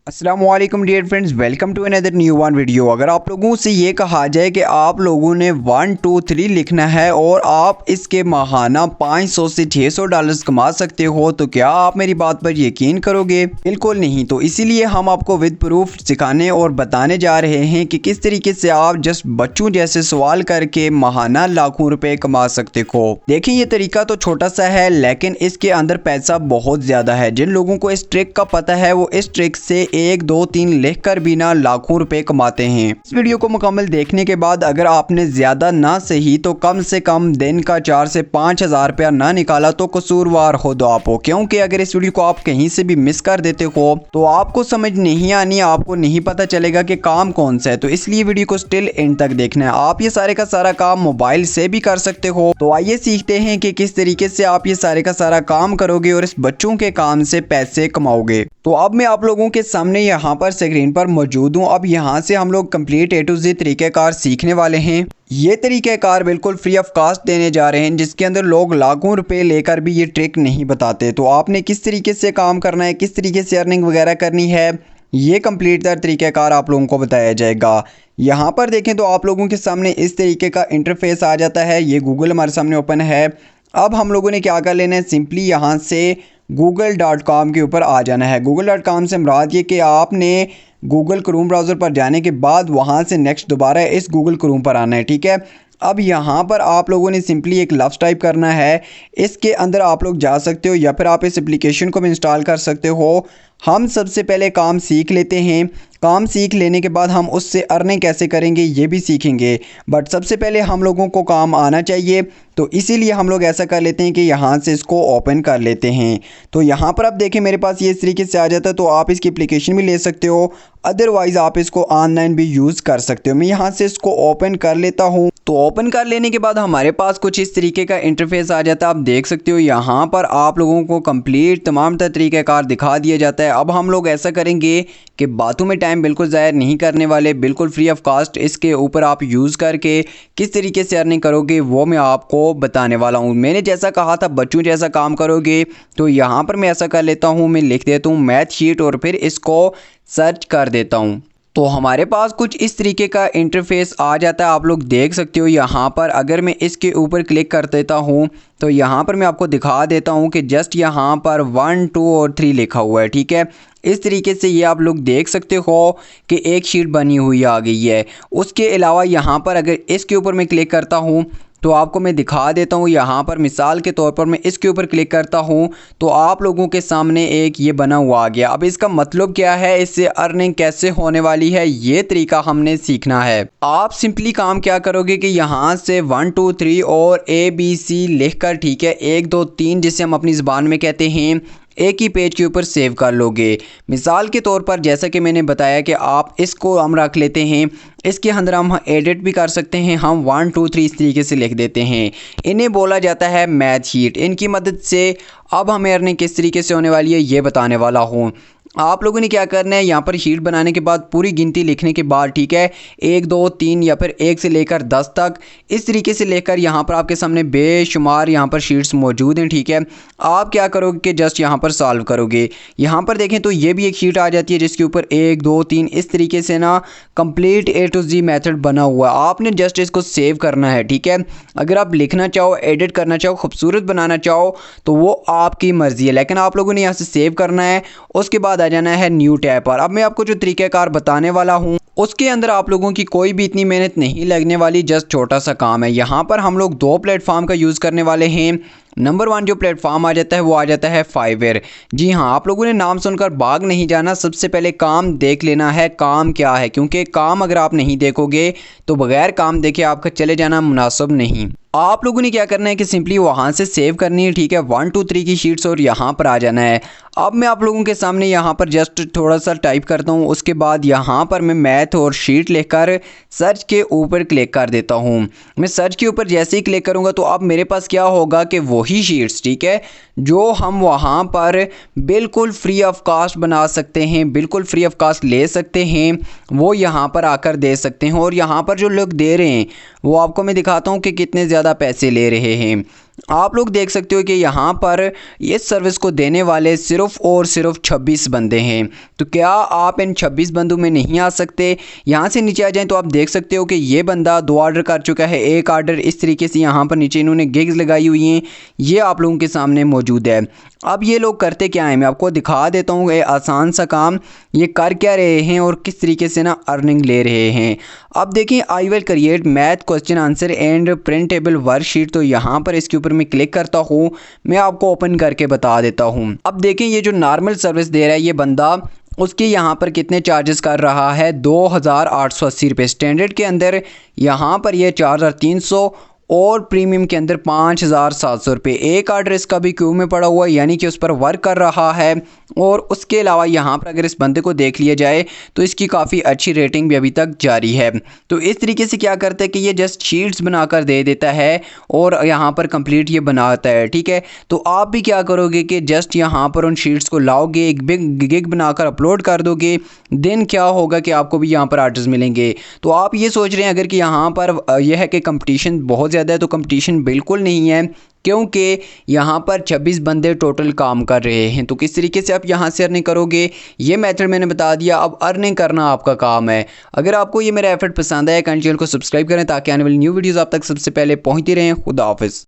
अस्सलामुअलैकुम dear friends, welcome to another new one video. अगर आप लोगों से ये कहा जाए कि आप लोगों ने 1 2 3 लिखना है और आप इसके माहाना 500 से 600 डॉलर्स कमा सकते हो, तो क्या आप मेरी बात पर यकीन करोगे? बिल्कुल नहीं। तो इसीलिए हम आपको विद प्रूफ सिखाने और बताने जा रहे हैं कि किस तरीके से आप जस्ट बच्चों जैसे सवाल करके माहाना लाखों रुपए कमा सकते हो। देखिए, ये तरीका तो छोटा सा है लेकिन इसके अंदर पैसा बहुत ज़्यादा है। जिन लोगों को इस ट्रिक का पता है वो इस ट्रिक से 1 2 3 लिख कर भी ना लाखों रुपए कमाते हैं। इस वीडियो को मुकम्मल देखने के बाद अगर आपने ज्यादा ना सही तो कम से कम दिन का 4 से 5 हज़ार रुपया ना निकाला तो कसूरवार हो दो आप हो। क्योंकि अगर इस वीडियो को आप कहीं से भी मिस कर देते हो तो आपको समझ नहीं आनी, आपको नहीं पता चलेगा कि काम कौन सा है। तो इसलिए वीडियो को स्टिल एंड तक देखना है। आप ये सारे का सारा काम मोबाइल से भी कर सकते हो। तो आइए सीखते हैं कि किस तरीके से आप ये सारे का सारा काम करोगे और इस बच्चों के काम से पैसे कमाओगे। तो अब मैं आप लोगों के सामने यहाँ पर स्क्रीन पर मौजूद हूँ। अब यहाँ से हम लोग कंप्लीट A to Z तरीक़ेकार सीखने वाले हैं। ये तरीक़ेकार बिल्कुल फ्री ऑफ कास्ट देने जा रहे हैं, जिसके अंदर लोग लाखों रुपए लेकर भी ये ट्रिक नहीं बताते। तो आपने किस तरीके से काम करना है, किस तरीके से अर्निंग वगैरह करनी है, ये कंप्लीट तरीक़ेकार आप लोगों को बताया जाएगा। यहाँ पर देखें तो आप लोगों के सामने इस तरीके का इंटरफेस आ जाता है। ये गूगल हमारे सामने ओपन है। अब हम लोगों ने क्या कर लेना है, सिंपली यहाँ से google.com के ऊपर आ जाना है। google.com से मुराद ये कि आपने गूगल क्रोम ब्राउज़र पर जाने के बाद वहाँ से नेक्स्ट दोबारा इस गूगल क्रोम पर आना है, ठीक है। अब यहाँ पर आप लोगों ने सिंपली एक लफ्ज़ टाइप करना है। इसके अंदर आप लोग जा सकते हो या फिर आप इस एप्लीकेशन को भी इंस्टॉल कर सकते हो। हम सबसे पहले काम सीख लेते हैं। काम सीख लेने के बाद हम उससे अर्निंग कैसे करेंगे ये भी सीखेंगे, बट सबसे पहले हम लोगों को काम आना चाहिए। तो इसीलिए हम लोग ऐसा कर लेते हैं कि यहाँ से इसको ओपन कर लेते हैं। तो यहाँ पर आप देखें मेरे पास ये इस तरीके से आ जाता है। तो आप इसकी एप्लीकेशन भी ले सकते हो, अदरवाइज़ आप इसको ऑनलाइन भी यूज़ कर सकते हो। मैं यहाँ से इसको ओपन कर लेता हूँ। तो ओपन कर लेने के बाद हमारे पास कुछ इस तरीके का इंटरफेस आ जाता है। आप देख सकते हो यहाँ पर आप लोगों को कंप्लीट तमाम तरीक़ेकार दिखा दिया जाता है। अब हम लोग ऐसा करेंगे कि बातों में टाइम बिल्कुल ज़ाया नहीं करने वाले, बिल्कुल फ्री ऑफ कास्ट इसके ऊपर आप यूज़ करके किस तरीके से अर्निंग करोगे वो मैं आपको बताने वाला हूँ। मैंने जैसा कहा था बच्चों जैसा काम करोगे, तो यहाँ पर मैं ऐसा कर लेता हूँ, मैं लिख देता हूँ मैथ शीट और फिर इसको सर्च कर देता हूँ। तो हमारे पास कुछ इस तरीके का इंटरफेस आ जाता है। आप लोग देख सकते हो यहाँ पर अगर मैं इसके ऊपर क्लिक कर देता हूँ तो यहाँ पर मैं आपको दिखा देता हूँ कि जस्ट यहाँ पर 1 2 और 3 लिखा हुआ है, ठीक है। इस तरीके से ये आप लोग देख सकते हो कि एक शीट बनी हुई आ गई है। उसके अलावा यहाँ पर अगर इसके ऊपर मैं क्लिक करता हूँ तो आपको मैं दिखा देता हूँ। यहाँ पर मिसाल के तौर पर मैं इसके ऊपर क्लिक करता हूँ तो आप लोगों के सामने एक ये बना हुआ आ गया। अब इसका मतलब क्या है, इससे अर्निंग कैसे होने वाली है, ये तरीका हमने सीखना है। आप सिंपली काम क्या करोगे कि यहाँ से 1 2 3 और ABC लिख कर, ठीक है, 1 2 3 जिसे हम अपनी ज़बान में कहते हैं, एक ही पेज के ऊपर सेव कर लोगे। मिसाल के तौर पर जैसा कि मैंने बताया कि आप इसको हम रख लेते हैं, इसके अंदर हम एडिट भी कर सकते हैं। हम 1 2 3 इस तरीके से लिख देते हैं। इन्हें बोला जाता है मैथ शीट। इनकी मदद से अब हमें अर्निंग किस तरीके से होने वाली है ये बताने वाला हूँ। आप लोगों ने क्या करना है, यहाँ पर शीट बनाने के बाद पूरी गिनती लिखने के बाद, ठीक है, 1 2 3 या फिर 1 से लेकर 10 तक इस तरीके से लेकर यहाँ पर आपके सामने बेशुमार यहाँ पर शीट्स मौजूद हैं, ठीक है। आप क्या करोगे कि जस्ट यहाँ पर सॉल्व करोगे। यहाँ पर देखें तो ये भी एक शीट आ जाती है जिसके ऊपर 1 2 3 इस तरीके से ना complete A to Z method बना हुआ है। आपने जस्ट इसको सेव करना है, ठीक है। अगर आप लिखना चाहो, एडिट करना चाहो, खूबसूरत बनाना चाहो तो वो आपकी मर्ज़ी है, लेकिन आप लोगों ने यहाँ से सेव करना है। उसके बाद आ जाना है न्यू टैब पर। अब मैं आपको जो तरीक़ेकार बताने वाला हूँ उसके अंदर आप लोगों की कोई भी इतनी मेहनत नहीं लगने वाली, जस्ट छोटा सा काम है। यहाँ पर हम लोग 2 प्लेटफॉर्म का यूज़ करने वाले हैं। नंबर 1 जो प्लेटफॉर्म आ जाता है वो आ जाता है फाइवर। जी हाँ, आप लोगों ने नाम सुनकर भाग नहीं जाना, सबसे पहले काम देख लेना है काम क्या है, क्योंकि काम अगर आप नहीं देखोगे तो बगैर काम देखे आपका चले जाना मुनासिब नहीं। आप लोगों ने क्या करना है कि सिंपली वहाँ से सेव करनी है, ठीक है, 1 2 3 की शीट्स और यहाँ पर आ जाना है। अब मैं आप लोगों के सामने यहाँ पर जस्ट थोड़ा सा टाइप करता हूँ। उसके बाद यहाँ पर मैं मैथ और शीट लिखकर सर्च के ऊपर क्लिक कर देता हूँ। मैं सर्च के ऊपर जैसे ही क्लिक करूँगा तो अब मेरे पास क्या होगा कि वही शीट्स, ठीक है, जो हम वहाँ पर बिल्कुल फ्री ऑफ कास्ट बना सकते हैं, बिल्कुल फ्री ऑफ कास्ट ले सकते हैं, वो यहाँ पर आकर दे सकते हैं। और यहाँ पर जो लोग दे रहे हैं वो आपको मैं दिखाता हूँ कि कितने ज़्यादा पैसे ले रहे हैं। आप लोग देख सकते हो कि यहाँ पर इस सर्विस को देने वाले सिर्फ और सिर्फ 26 बंदे हैं। तो क्या आप इन 26 बंदों में नहीं आ सकते? यहाँ से नीचे आ जाएं तो आप देख सकते हो कि ये बंदा 2 ऑर्डर कर चुका है, एक ऑर्डर इस तरीके से यहाँ पर नीचे इन्होंने गिग्स लगाई हुई हैं, ये आप लोगों के सामने मौजूद है। अब ये लोग करते क्या हैं, मैं आपको दिखा देता हूँ ये आसान सा काम ये कर क्या रहे हैं और किस तरीके से ना अर्निंग ले रहे हैं। अब देखिए, I will create math question answer and printable worksheet. तो यहाँ पर इसके ऊपर मैं क्लिक करता हूँ, मैं आपको ओपन करके बता देता हूँ। अब देखिए, ये जो नॉर्मल सर्विस दे रहा है ये बंदा, उसके यहाँ पर कितने चार्जेस कर रहा है, 2880 रुपये। स्टैंडर्ड के अंदर यहाँ पर ये 4300 और प्रीमियम के अंदर 5700 रुपये। एक ऑर्डर इसका भी क्यू में पड़ा हुआ है, यानी कि उस पर वर्क कर रहा है। और उसके अलावा यहाँ पर अगर इस बंदे को देख लिया जाए तो इसकी काफ़ी अच्छी रेटिंग भी अभी तक जारी है। तो इस तरीके से क्या करता है कि ये जस्ट शीट्स बनाकर दे देता है और यहाँ पर कंप्लीट ये बनाता है, ठीक है। तो आप भी क्या करोगे कि जस्ट यहाँ पर उन शीट्स को लाओगे, एक बिग गिग बनाकर अपलोड कर दोगे, देन क्या होगा कि आपको भी यहाँ पर आर्डर्स मिलेंगे। तो आप ये सोच रहे हैं अगर कि यहाँ पर यह है कि कंपटीशन बहुत ज़्यादा है, तो कंपटीशन बिल्कुल नहीं है, क्योंकि यहाँ पर 26 बंदे टोटल काम कर रहे हैं। तो किस तरीके से आप यहाँ से अर्निंग करोगे ये मेथड मैंने बता दिया, अब अर्निंग करना आपका काम है। अगर आपको ये मेरा एफर्ट पसंद आया, चैनल को सब्सक्राइब करें ताकि आने वाली न्यू वीडियोस आप तक सबसे पहले पहुँचती रहें। खुदा हाफिज़।